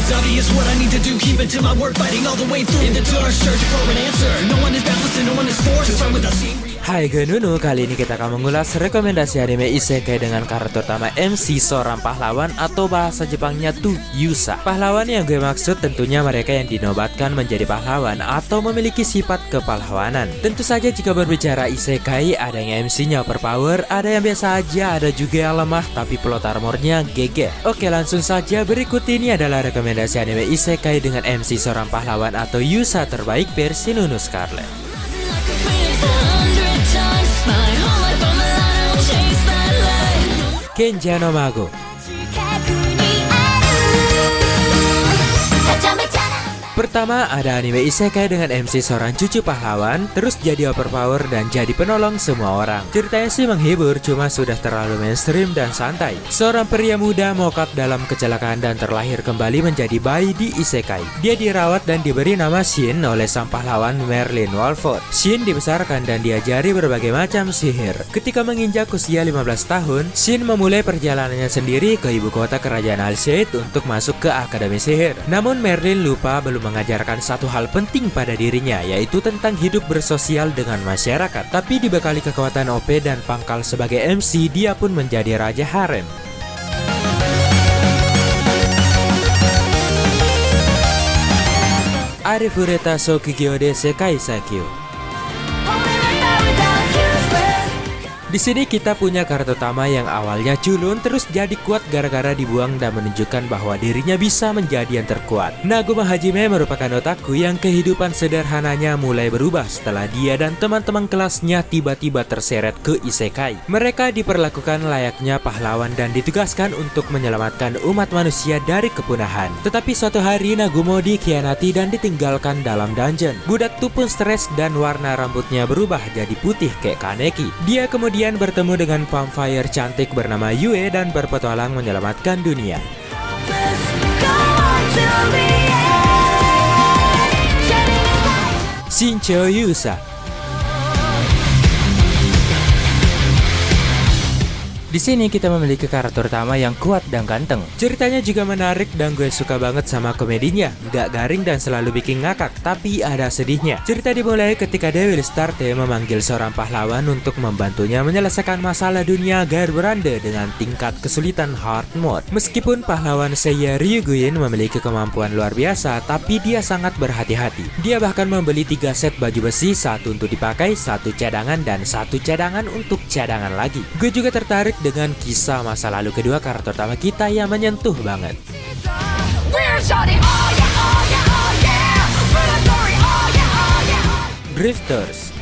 It's obvious what I need to do, keep it to my word, fighting all the way through. In the dark, searching for an answer. No one is balanced and no one is forced to fight without seeing. Hai, gue Nunu. Kali ini kita akan mengulas rekomendasi anime isekai dengan karakter utama MC seorang pahlawan atau bahasa Jepangnya tuh Yusa. Pahlawan yang gue maksud tentunya mereka yang dinobatkan menjadi pahlawan atau memiliki sifat kepahlawanan. Tentu saja jika berbicara isekai, ada yang MC-nya overpower, ada yang biasa aja, ada juga yang lemah tapi plot armornya GG. Oke, langsung saja, berikut ini adalah rekomendasi anime isekai dengan MC seorang pahlawan atau Yusa terbaik versi Nunu Scarlet. Kenja no Mago. Pertama, ada anime isekai dengan MC seorang cucu pahlawan, terus jadi overpower dan jadi penolong semua orang. Ceritanya sih menghibur, cuma sudah terlalu mainstream dan santai. Seorang pria muda mokap dalam kecelakaan dan terlahir kembali menjadi bayi di isekai. Dia dirawat dan diberi nama Shin oleh sang pahlawan Merlin Walford. Shin dibesarkan dan diajari berbagai macam sihir. Ketika menginjak usia 15 tahun, Shin memulai perjalanannya sendiri ke ibu kota kerajaan Alseid untuk masuk ke akademi sihir. Namun Merlin lupa belum mengajarkan satu hal penting pada dirinya, yaitu tentang hidup bersosial dengan masyarakat. Tapi dibekali kekuatan OP dan pangkal sebagai MC, dia pun menjadi raja harem. Arifureta Sokigyode Sekai Sakyo. Di sini kita punya karakter utama yang awalnya culun terus jadi kuat gara-gara dibuang dan menunjukkan bahwa dirinya bisa menjadi yang terkuat. Naguma Hajime merupakan otaku yang kehidupan sederhananya mulai berubah setelah dia dan teman-teman kelasnya tiba-tiba terseret ke isekai. Mereka diperlakukan layaknya pahlawan dan ditugaskan untuk menyelamatkan umat manusia dari kepunahan. Tetapi suatu hari Naguma dikhianati dan ditinggalkan dalam dungeon. Budak itu pun stres dan warna rambutnya berubah jadi putih kayak Kaneki. Dia kemudian bertemu dengan vampire cantik bernama Yue dan berpetualang menyelamatkan dunia. Shincho Yusa. Di sini kita memiliki karakter utama yang kuat dan ganteng. Ceritanya juga menarik dan gue suka banget sama komedinya. Gak garing dan selalu bikin ngakak, tapi ada sedihnya. Cerita dimulai ketika Devil Starte memanggil seorang pahlawan untuk membantunya menyelesaikan masalah dunia Gairbrande dengan tingkat kesulitan hard mode. Meskipun pahlawan Seiya Ryuguin memiliki kemampuan luar biasa, tapi dia sangat berhati-hati. Dia bahkan membeli 3 set baju besi, satu untuk dipakai, satu cadangan, dan satu cadangan untuk cadangan lagi. Gue juga tertarik dengan kisah masa lalu kedua karakter utama kita yang menyentuh banget. Drifters.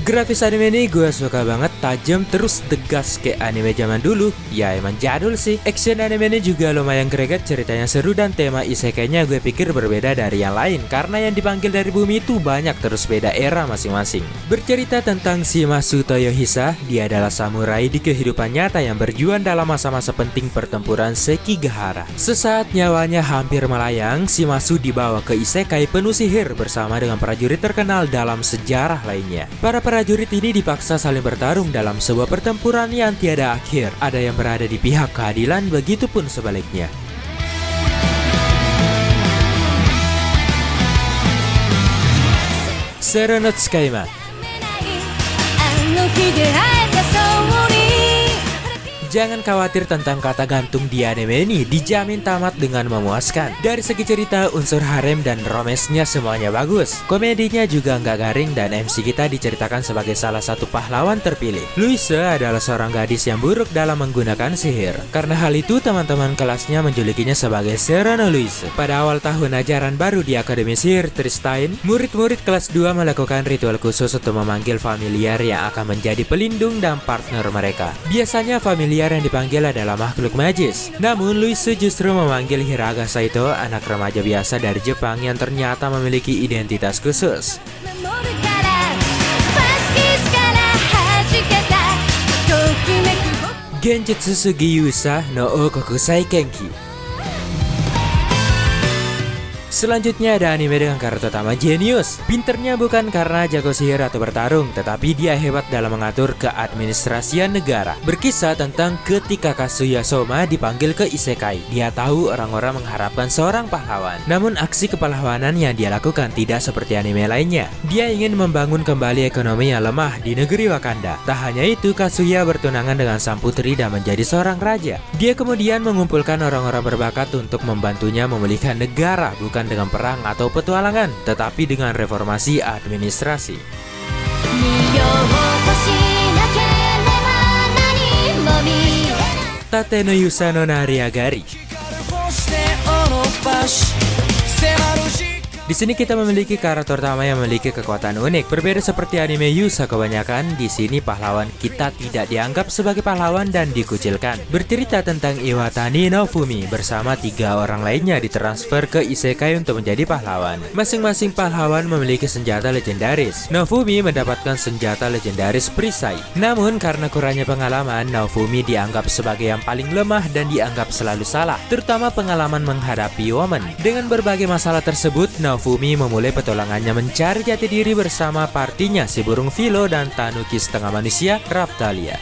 Grafis anime ini gue suka banget, tajam terus tegas kayak anime zaman dulu. Ya emang jadul sih. Action anime ini juga lumayan greget, ceritanya seru dan tema isekainya gue pikir berbeda dari yang lain karena yang dipanggil dari bumi itu banyak terus beda era masing-masing. Bercerita tentang Shimasu Toyohisa, dia adalah samurai di kehidupan nyata yang berjuang dalam masa-masa penting pertempuran Sekigahara. Sesaat nyawanya hampir melayang, Shimasu dibawa ke isekai penuh sihir bersama dengan prajurit terkenal dalam sejarah lainnya. Para prajurit ini dipaksa saling bertarung dalam sebuah pertempuran yang tiada akhir. Ada yang berada di pihak keadilan, begitupun sebaliknya. Serenotsukaima. Jangan khawatir tentang kata gantung di anime ini, dijamin tamat dengan memuaskan. Dari segi cerita, unsur harem dan romesnya semuanya bagus. Komedinya juga nggak garing dan MC kita diceritakan sebagai salah satu pahlawan terpilih. Louise adalah seorang gadis yang buruk dalam menggunakan sihir. Karena hal itu, teman-teman kelasnya menjulukinya sebagai Serena Louise. Pada awal tahun ajaran baru di Akademi Sihir Tristain, murid-murid kelas 2 melakukan ritual khusus untuk memanggil familiar yang akan menjadi pelindung dan partner mereka. Biasanya familiar yang dipanggil adalah makhluk magis. Namun Louise justru memanggil Hiraga Saito, anak remaja biasa dari Jepang yang ternyata memiliki identitas khusus. Genjutsu Sugi Yusa no Okoku Saikenki. Selanjutnya ada anime dengan karakter utama jenius. Pinternya bukan karena jago sihir atau bertarung, tetapi dia hebat dalam mengatur keadministrasian negara. Berkisah tentang ketika Kazuya Soma dipanggil ke isekai. Dia tahu orang-orang mengharapkan seorang pahlawan. Namun aksi kepahlawanan yang dia lakukan tidak seperti anime lainnya. Dia ingin membangun kembali ekonomi yang lemah di negeri Wakanda. Tak hanya itu, Kazuya bertunangan dengan sang putri dan menjadi seorang raja. Dia kemudian mengumpulkan orang-orang berbakat untuk membantunya memulihkan negara, bukan dengan perang atau petualangan, tetapi dengan reformasi administrasi. Tate no Yusa no Nariagari. Di sini kita memiliki karakter utama yang memiliki kekuatan unik. Berbeda seperti anime Yusa kebanyakan, di sini pahlawan kita tidak dianggap sebagai pahlawan dan dikucilkan. Bercerita tentang Iwatani no Fumi bersama 3 orang lainnya ditransfer ke isekai untuk menjadi pahlawan. Masing-masing pahlawan memiliki senjata legendaris. Nofumi mendapatkan senjata legendaris perisai. Namun karena kurangnya pengalaman, Nofumi dianggap sebagai yang paling lemah dan dianggap selalu salah, terutama pengalaman menghadapi woman. Dengan berbagai masalah tersebut, Nofumi memulai petualangannya mencari jati diri bersama partinya si burung Philo dan tanuki setengah manusia Raptalia.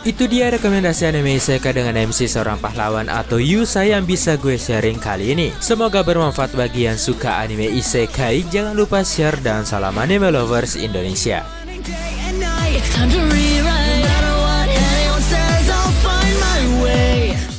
Itu dia rekomendasi anime isekai dengan MC seorang pahlawan atau Yusa yang bisa gue sharing kali ini. Semoga bermanfaat bagi yang suka anime isekai. Jangan lupa share dan salam anime lovers Indonesia. It's time to rewrite.